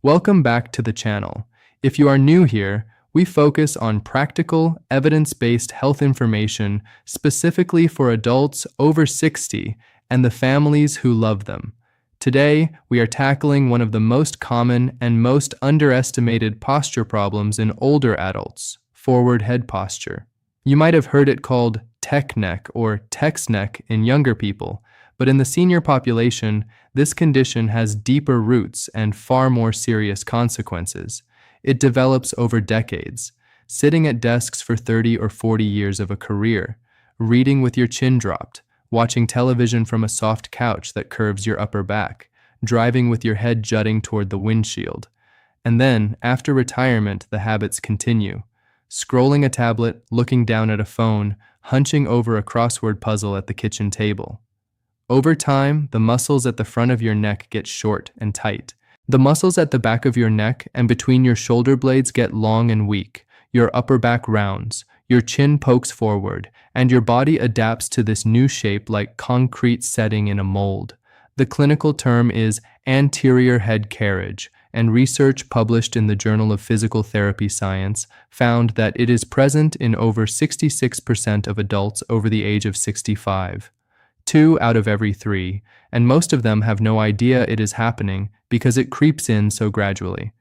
Welcome back to the channel. If you are new here, we focus on practical, evidence-based health information specifically for adults over 60 and the families who love them. Today, we are tackling one of the most common and most underestimated posture problems in older adults, forward head posture. You might have heard it called tech neck or text neck in younger people, but in the senior population, this condition has deeper roots and far more serious consequences. It develops over decades, sitting at desks for 30 or 40 years of a career, reading with your chin dropped, watching television from a soft couch that curves your upper back, driving with your head jutting toward the windshield. And then, after retirement, the habits continue. Scrolling a tablet, looking down at a phone, hunching over a crossword puzzle at the kitchen table. Over time, the muscles at the front of your neck get short and tight. The muscles at the back of your neck and between your shoulder blades get long and weak. Your upper back rounds, your chin pokes forward, and your body adapts to this new shape like concrete setting in a mold. The clinical term is anterior head carriage, and research published in the Journal of Physical Therapy Science found that it is present in over 66% of adults over the age of 65. 2 out of every 3, and most of them have no idea it is happening because it creeps in so gradually.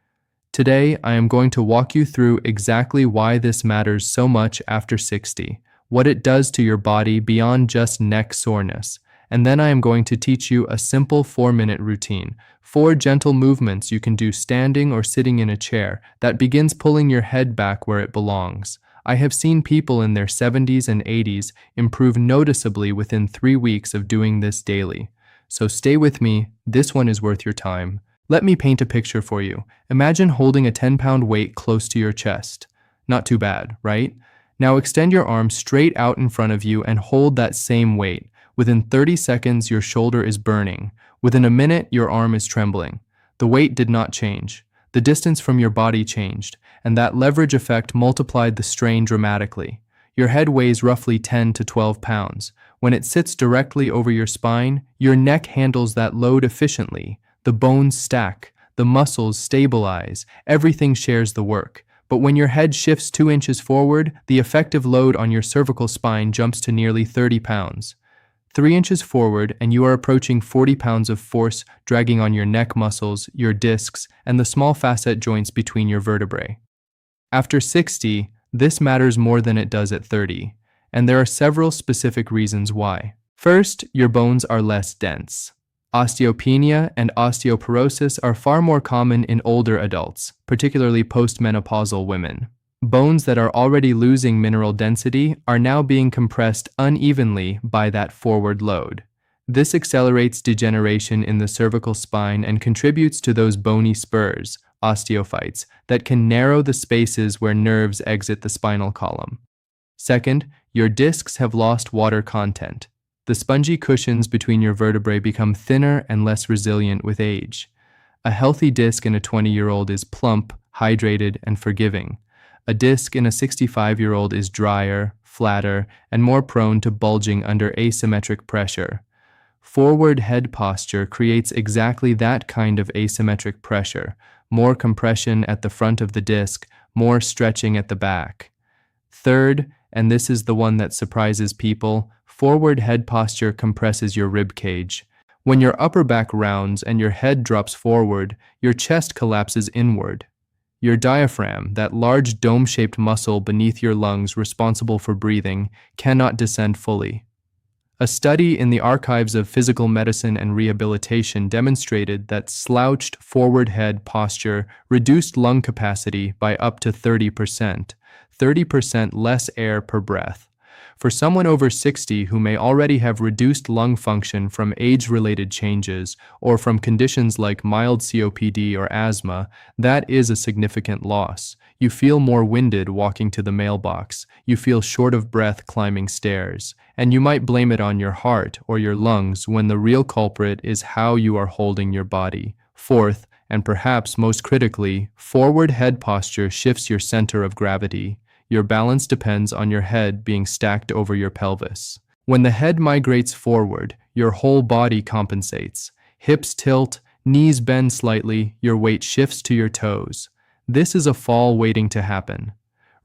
Today, I am going to walk you through exactly why this matters so much after 60, what it does to your body beyond just neck soreness, and then I am going to teach you a simple 4-minute routine, 4 gentle movements you can do standing or sitting in a chair that begins pulling your head back where it belongs. I have seen people in their 70s and 80s improve noticeably within 3 weeks of doing this daily. So stay with me, this one is worth your time. Let me paint a picture for you. Imagine holding a 10-pound weight close to your chest. Not too bad, right? Now extend your arm straight out in front of you and hold that same weight. Within 30 seconds, your shoulder is burning. Within a minute, your arm is trembling. The weight did not change. The distance from your body changed, and that leverage effect multiplied the strain dramatically. Your head weighs roughly 10 to 12 pounds. When it sits directly over your spine, your neck handles that load efficiently. The bones stack, the muscles stabilize, everything shares the work. But when your head shifts 2 inches forward, the effective load on your cervical spine jumps to nearly 30 pounds. 3 inches forward, and you are approaching 40 pounds of force dragging on your neck muscles, your discs, and the small facet joints between your vertebrae. After 60, this matters more than it does at 30, and there are several specific reasons why. First, your bones are less dense. Osteopenia and osteoporosis are far more common in older adults, particularly postmenopausal women. Bones that are already losing mineral density are now being compressed unevenly by that forward load. This accelerates degeneration in the cervical spine and contributes to those bony spurs, osteophytes, that can narrow the spaces where nerves exit the spinal column. Second, your discs have lost water content. The spongy cushions between your vertebrae become thinner and less resilient with age. A healthy disc in a 20-year-old is plump, hydrated, and forgiving. A disc in a 65-year-old is drier, flatter, and more prone to bulging under asymmetric pressure. Forward head posture creates exactly that kind of asymmetric pressure, more compression at the front of the disc, more stretching at the back. Third, and this is the one that surprises people, forward head posture compresses your rib cage. When your upper back rounds and your head drops forward, your chest collapses inward. Your diaphragm, that large dome-shaped muscle beneath your lungs responsible for breathing, cannot descend fully. A study in the Archives of Physical Medicine and Rehabilitation demonstrated that slouched forward head posture reduced lung capacity by up to 30%, 30% less air per breath. For someone over 60 who may already have reduced lung function from age-related changes or from conditions like mild COPD or asthma, that is a significant loss. You feel more winded walking to the mailbox, you feel short of breath climbing stairs, and you might blame it on your heart or your lungs when the real culprit is how you are holding your body. Fourth, and perhaps most critically, forward head posture shifts your center of gravity. Your balance depends on your head being stacked over your pelvis. When the head migrates forward, your whole body compensates. Hips tilt, Knees bend slightly, your weight shifts to your toes. This is a fall waiting to happen.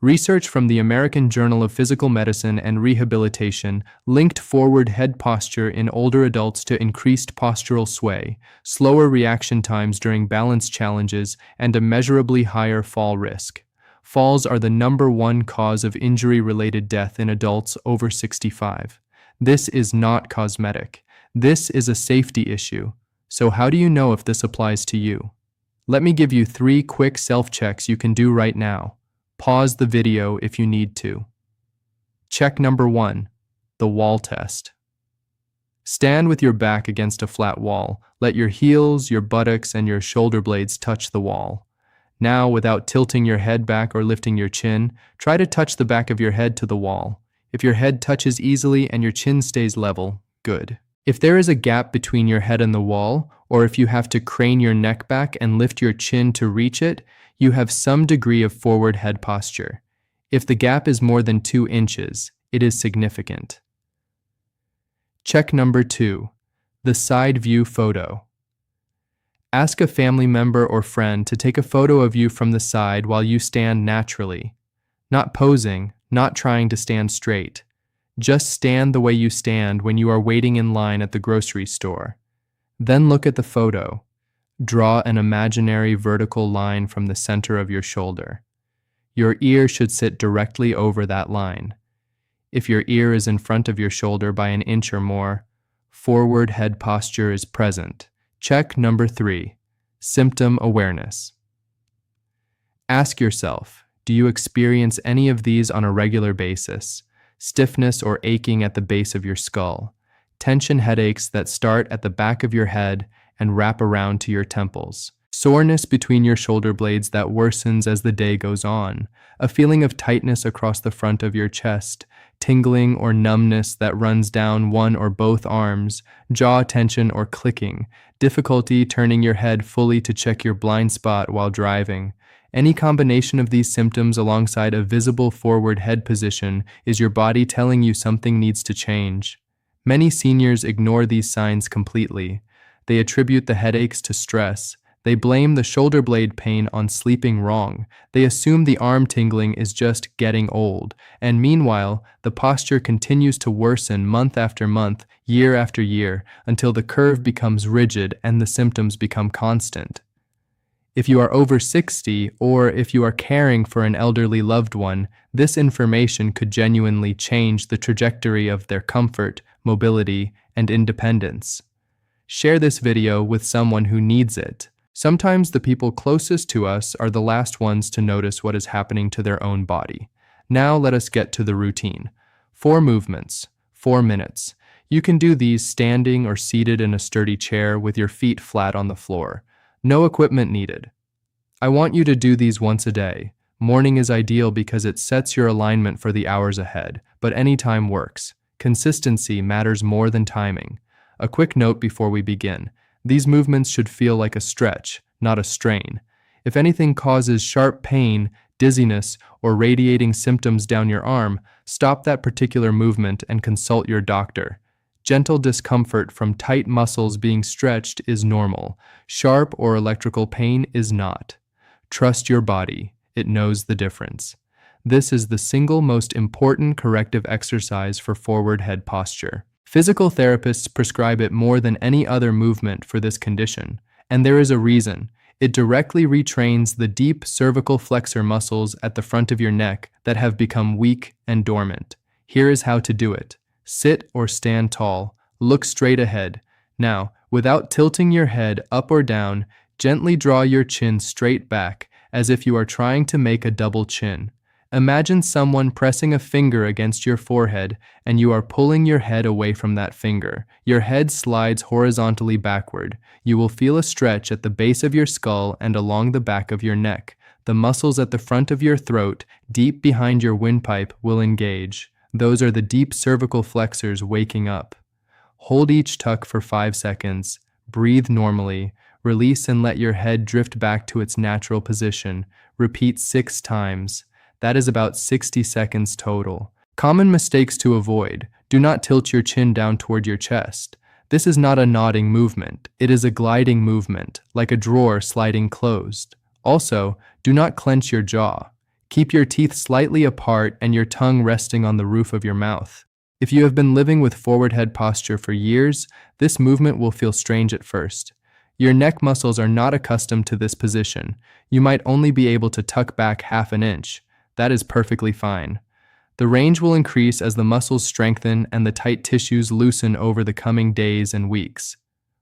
Research from the American Journal of Physical Medicine and Rehabilitation linked forward head posture in older adults to increased postural sway, slower reaction times during balance challenges, and a measurably higher fall risk. Falls are the #1 cause of injury-related death in adults over 65. This is not cosmetic. This is a safety issue. So how do you know if this applies to you? Let me give you 3 quick self-checks you can do right now. Pause the video if you need to. Check number 1, the wall test. Stand with your back against a flat wall. Let your heels, your buttocks, and your shoulder blades touch the wall. Now, without tilting your head back or lifting your chin, try to touch the back of your head to the wall. If your head touches easily and your chin stays level, good. If there is a gap between your head and the wall, or if you have to crane your neck back and lift your chin to reach it, you have some degree of forward head posture. If the gap is more than 2 inches, it is significant. Check number 2, the side view photo. Ask a family member or friend to take a photo of you from the side while you stand naturally. Not posing, not trying to stand straight. Just stand the way you stand when you are waiting in line at the grocery store. Then look at the photo. Draw an imaginary vertical line from the center of your shoulder. Your ear should sit directly over that line. If your ear is in front of your shoulder by an inch or more, forward head posture is present. Check number 3, symptom awareness. Ask yourself, do you experience any of these on a regular basis? Stiffness or aching at the base of your skull, tension headaches that start at the back of your head and wrap around to your temples, soreness between your shoulder blades that worsens as the day goes on, a feeling of tightness across the front of your chest, tingling or numbness that runs down one or both arms, jaw tension or clicking, difficulty turning your head fully to check your blind spot while driving. Any combination of these symptoms alongside a visible forward head position is your body telling you something needs to change. Many seniors ignore these signs completely. They attribute the headaches to stress. They blame the shoulder blade pain on sleeping wrong. They assume the arm tingling is just getting old. And meanwhile, the posture continues to worsen month after month, year after year, until the curve becomes rigid and the symptoms become constant. If you are over 60, or if you are caring for an elderly loved one, this information could genuinely change the trajectory of their comfort, mobility, and independence. Share this video with someone who needs it. Sometimes the people closest to us are the last ones to notice what is happening to their own body. Now let us get to the routine. 4 movements, 4 minutes. You can do these standing or seated in a sturdy chair with your feet flat on the floor. No equipment needed. I want you to do these once a day. Morning is ideal because it sets your alignment for the hours ahead, but any time works. Consistency matters more than timing. A quick note before we begin. These movements should feel like a stretch, not a strain. If anything causes sharp pain, dizziness, or radiating symptoms down your arm, stop that particular movement and consult your doctor. Gentle discomfort from tight muscles being stretched is normal. Sharp or electrical pain is not. Trust your body. It knows the difference. This is the single most important corrective exercise for forward head posture. Physical therapists prescribe it more than any other movement for this condition, and there is a reason. It directly retrains the deep cervical flexor muscles at the front of your neck that have become weak and dormant. Here is how to do it. Sit or stand tall. Look straight ahead. Now, without tilting your head up or down, gently draw your chin straight back as if you are trying to make a double chin. Imagine someone pressing a finger against your forehead and you are pulling your head away from that finger. Your head slides horizontally backward. You will feel a stretch at the base of your skull and along the back of your neck. The muscles at the front of your throat, deep behind your windpipe, will engage. Those are the deep cervical flexors waking up. Hold each tuck for 5 seconds. Breathe normally. Release and let your head drift back to its natural position. Repeat 6 times. That is about 60 seconds total. Common mistakes to avoid. Do not tilt your chin down toward your chest. This is not a nodding movement, it is a gliding movement, like a drawer sliding closed. Also, do not clench your jaw. Keep your teeth slightly apart and your tongue resting on the roof of your mouth. If you have been living with forward head posture for years, this movement will feel strange at first. Your neck muscles are not accustomed to this position. You might only be able to tuck back half an inch. That is perfectly fine. The range will increase as the muscles strengthen and the tight tissues loosen over the coming days and weeks.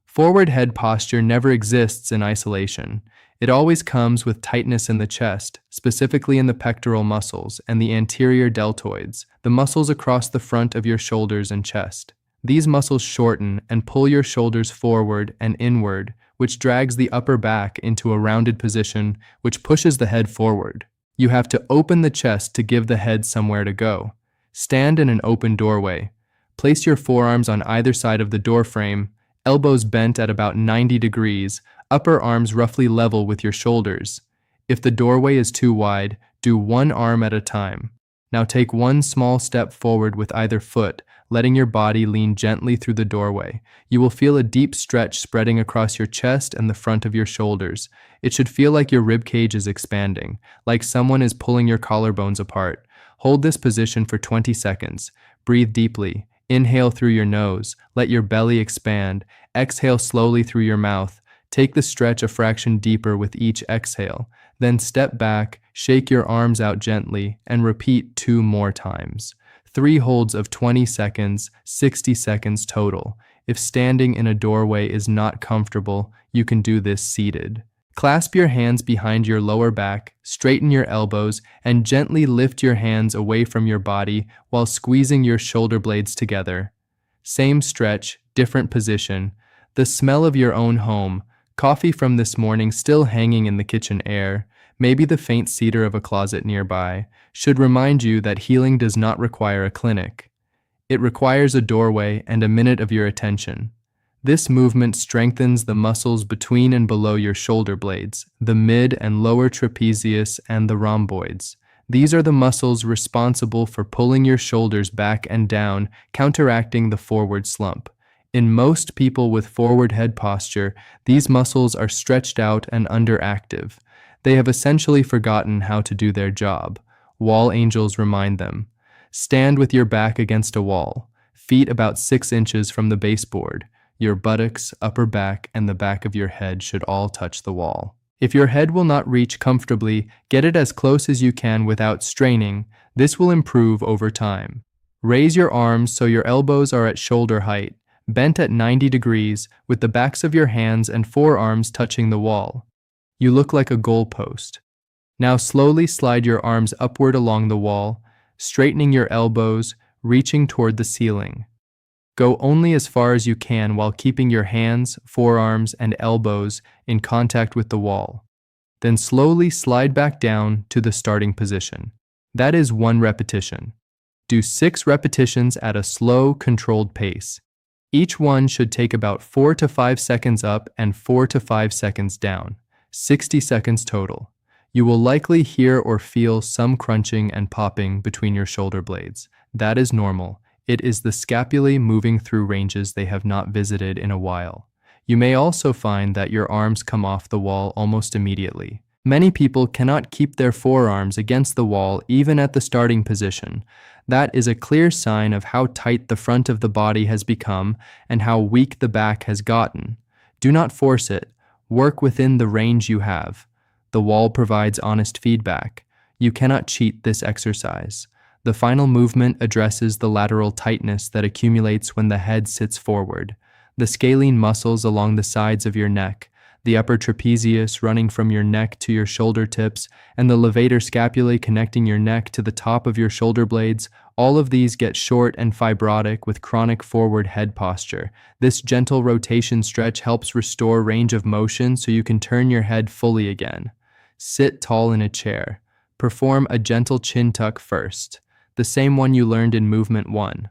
Forward head posture never exists in isolation. It always comes with tightness in the chest, specifically in the pectoral muscles and the anterior deltoids, the muscles across the front of your shoulders and chest. These muscles shorten and pull your shoulders forward and inward, which drags the upper back into a rounded position, which pushes the head forward. You have to open the chest to give the head somewhere to go. Stand in an open doorway. Place your forearms on either side of the door frame, elbows bent at about 90 degrees, upper arms roughly level with your shoulders. If the doorway is too wide, do one arm at a time. Now take one small step forward with either foot, letting your body lean gently through the doorway. You will feel a deep stretch spreading across your chest and the front of your shoulders. It should feel like your rib cage is expanding, like someone is pulling your collarbones apart. Hold this position for 20 seconds. Breathe deeply. Inhale through your nose. Let your belly expand. Exhale slowly through your mouth. Take the stretch a fraction deeper with each exhale. Then step back, shake your arms out gently, and repeat 2 more times. 3 holds of 20 seconds, 60 seconds total. If standing in a doorway is not comfortable, you can do this seated. Clasp your hands behind your lower back, straighten your elbows, and gently lift your hands away from your body while squeezing your shoulder blades together. Same stretch, different position. The smell of your own home, coffee from this morning still hanging in the kitchen air, maybe the faint cedar of a closet nearby, should remind you that healing does not require a clinic. It requires a doorway and a minute of your attention. This movement strengthens the muscles between and below your shoulder blades, the mid and lower trapezius and the rhomboids. These are the muscles responsible for pulling your shoulders back and down, counteracting the forward slump. In most people with forward head posture, these muscles are stretched out and underactive. They have essentially forgotten how to do their job. Wall angels remind them. Stand with your back against a wall, feet about 6 inches from the baseboard. Your buttocks, upper back, and the back of your head should all touch the wall. If your head will not reach comfortably, get it as close as you can without straining. This will improve over time. Raise your arms so your elbows are at shoulder height, bent at 90 degrees, with the backs of your hands and forearms touching the wall. You look like a goalpost. Now slowly slide your arms upward along the wall, straightening your elbows, reaching toward the ceiling. Go only as far as you can while keeping your hands, forearms, and elbows in contact with the wall. Then slowly slide back down to the starting position. That is 1 repetition. Do 6 repetitions at a slow, controlled pace. Each one should take about 4 to 5 seconds up and 4 to 5 seconds down. 60 seconds total. You will likely hear or feel some crunching and popping between your shoulder blades. That is normal. It is the scapulae moving through ranges they have not visited in a while. You may also find that your arms come off the wall almost immediately. Many people cannot keep their forearms against the wall even at the starting position. That is a clear sign of how tight the front of the body has become and how weak the back has gotten. Do not force it. Work within the range you have. The wall provides honest feedback. You cannot cheat this exercise. The final movement addresses the lateral tightness that accumulates when the head sits forward, the scalene muscles along the sides of your neck, the upper trapezius running from your neck to your shoulder tips, and the levator scapulae connecting your neck to the top of your shoulder blades. All of these get short and fibrotic with chronic forward head posture. This gentle rotation stretch helps restore range of motion so you can turn your head fully again. Sit tall in a chair. Perform a gentle chin tuck first, the same one you learned in movement 1.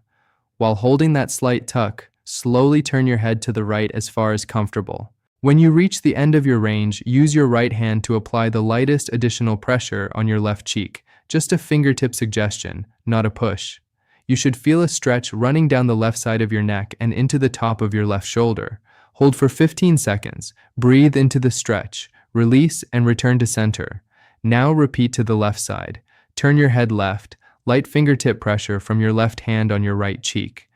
While holding that slight tuck, slowly turn your head to the right as far as comfortable. When you reach the end of your range, use your right hand to apply the lightest additional pressure on your left cheek. Just a fingertip suggestion, not a push. You should feel a stretch running down the left side of your neck and into the top of your left shoulder. Hold for 15 seconds. Breathe into the stretch. Release and return to center. Now repeat to the left side. Turn your head left. Light fingertip pressure from your left hand on your right cheek.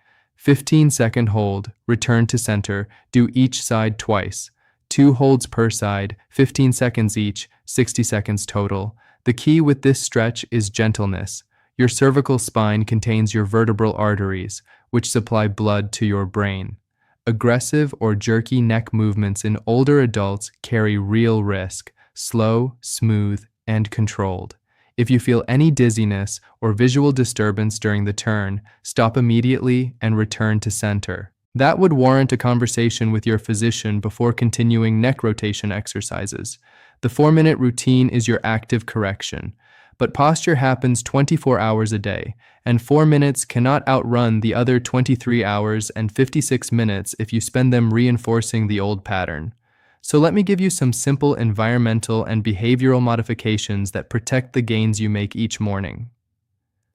15-second hold. Return to center. Do each side twice. 2 holds per side, 15 seconds each, 60 seconds total. The key with this stretch is gentleness. Your cervical spine contains your vertebral arteries, which supply blood to your brain. Aggressive or jerky neck movements in older adults carry real risk, slow, smooth, and controlled. If you feel any dizziness or visual disturbance during the turn, stop immediately and return to center. That would warrant a conversation with your physician before continuing neck rotation exercises. The 4-minute routine is your active correction, but posture happens 24 hours a day, and 4 minutes cannot outrun the other 23 hours and 56 minutes if you spend them reinforcing the old pattern. So let me give you some simple environmental and behavioral modifications that protect the gains you make each morning.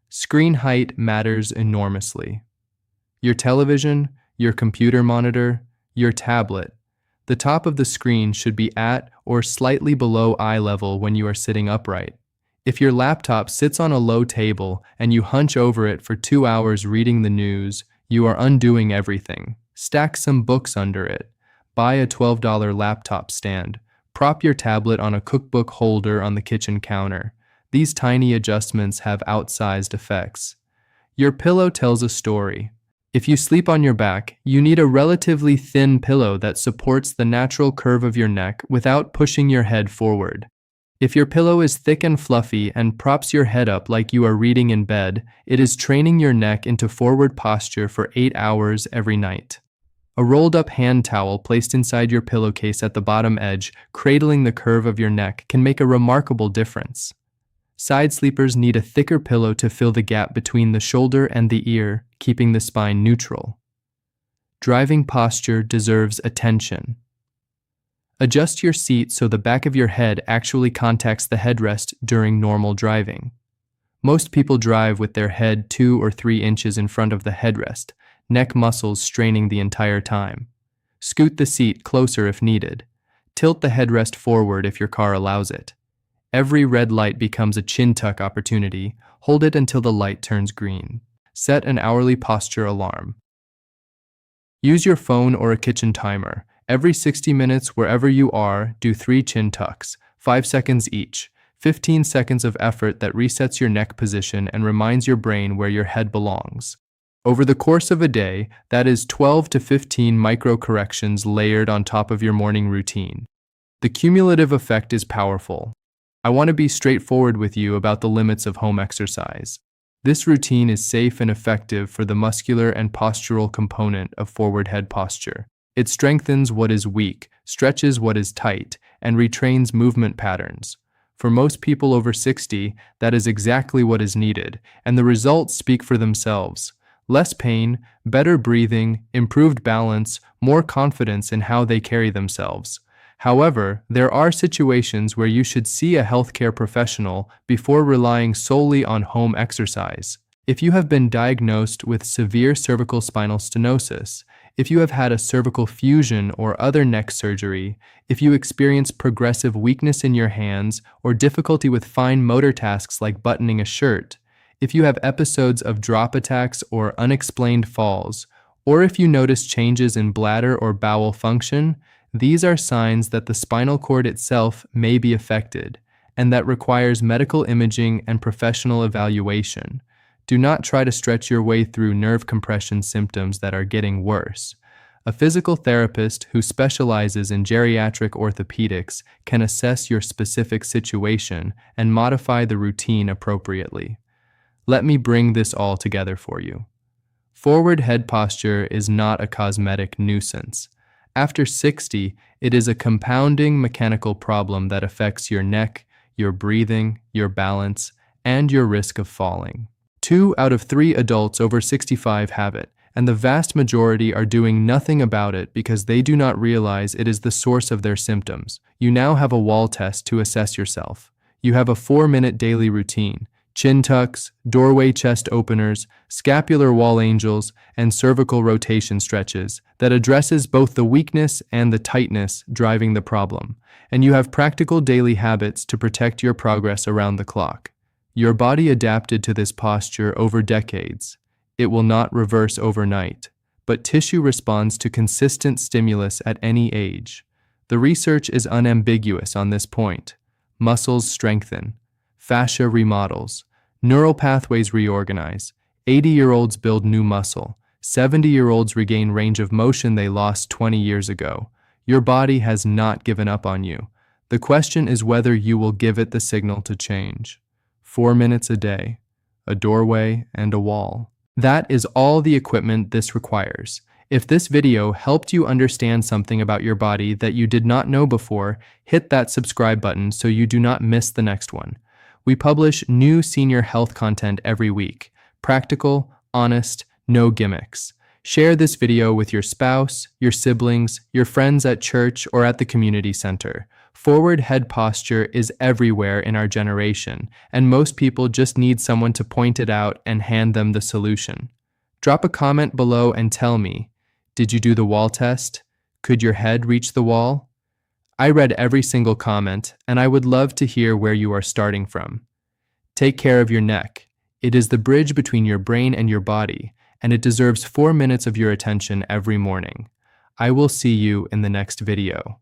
Screen height matters enormously. Your television, your computer monitor, your tablet. The top of the screen should be at or slightly below eye level when you are sitting upright. If your laptop sits on a low table and you hunch over it for 2 hours reading the news, you are undoing everything. Stack some books under it. Buy a $12 laptop stand. Prop your tablet on a cookbook holder on the kitchen counter. These tiny adjustments have outsized effects. Your pillow tells a story. If you sleep on your back, you need a relatively thin pillow that supports the natural curve of your neck without pushing your head forward. If your pillow is thick and fluffy and props your head up like you are reading in bed, it is training your neck into forward posture for 8 hours every night. A rolled-up hand towel placed inside your pillowcase at the bottom edge, cradling the curve of your neck, can make a remarkable difference. Side sleepers need a thicker pillow to fill the gap between the shoulder and the ear, keeping the spine neutral. Driving posture deserves attention. Adjust your seat so the back of your head actually contacts the headrest during normal driving. Most people drive with their head 2 or 3 inches in front of the headrest, neck muscles straining the entire time. Scoot the seat closer if needed. Tilt the headrest forward if your car allows it. Every red light becomes a chin tuck opportunity. Hold it until the light turns green. Set an hourly posture alarm. Use your phone or a kitchen timer. Every 60 minutes, wherever you are, do 3 chin tucks, 5 seconds each. 15 seconds of effort that resets your neck position and reminds your brain where your head belongs. Over the course of a day, that is 12 to 15 micro corrections layered on top of your morning routine. The cumulative effect is powerful. I want to be straightforward with you about the limits of home exercise. This routine is safe and effective for the muscular and postural component of forward head posture. It strengthens what is weak, stretches what is tight, and retrains movement patterns. For most people over 60, that is exactly what is needed, and the results speak for themselves. Less pain, better breathing, improved balance, more confidence in how they carry themselves. However, there are situations where you should see a healthcare professional before relying solely on home exercise. If you have been diagnosed with severe cervical spinal stenosis, if you have had a cervical fusion or other neck surgery, if you experience progressive weakness in your hands or difficulty with fine motor tasks like buttoning a shirt, if you have episodes of drop attacks or unexplained falls, or if you notice changes in bladder or bowel function, these are signs that the spinal cord itself may be affected, and that requires medical imaging and professional evaluation. Do not try to stretch your way through nerve compression symptoms that are getting worse. A physical therapist who specializes in geriatric orthopedics can assess your specific situation and modify the routine appropriately. Let me bring this all together for you. Forward head posture is not a cosmetic nuisance. After 60, it is a compounding mechanical problem that affects your neck, your breathing, your balance, and your risk of falling. 2 out of 3 adults over 65 have it, and the vast majority are doing nothing about it because they do not realize it is the source of their symptoms. You now have a wall test to assess yourself. You have a 4-minute daily routine. chin tucks, doorway chest openers, scapular wall angels, and cervical rotation stretches that addresses both the weakness and the tightness driving the problem, and you have practical daily habits to protect your progress around the clock. Your body adapted to this posture over decades. It will not reverse overnight, but tissue responds to consistent stimulus at any age. The research is unambiguous on this point. Muscles strengthen, fascia remodels, neural pathways reorganize, 80-year-olds build new muscle, 70-year-olds regain range of motion they lost 20 years ago. Your body has not given up on you. The question is whether you will give it the signal to change. 4 minutes a day, a doorway, and a wall. That is all the equipment this requires. If this video helped you understand something about your body that you did not know before, hit that subscribe button so you do not miss the next one. We publish new senior health content every week. Practical, honest, no gimmicks. Share this video with your spouse, your siblings, your friends at church, or at the community center. Forward head posture is everywhere in our generation, and most people just need someone to point it out and hand them the solution. Drop a comment below and tell me, did you do the wall test? Could your head reach the wall? I read every single comment, and I would love to hear where you are starting from. Take care of your neck. It is the bridge between your brain and your body, and it deserves 4 minutes of your attention every morning. I will see you in the next video.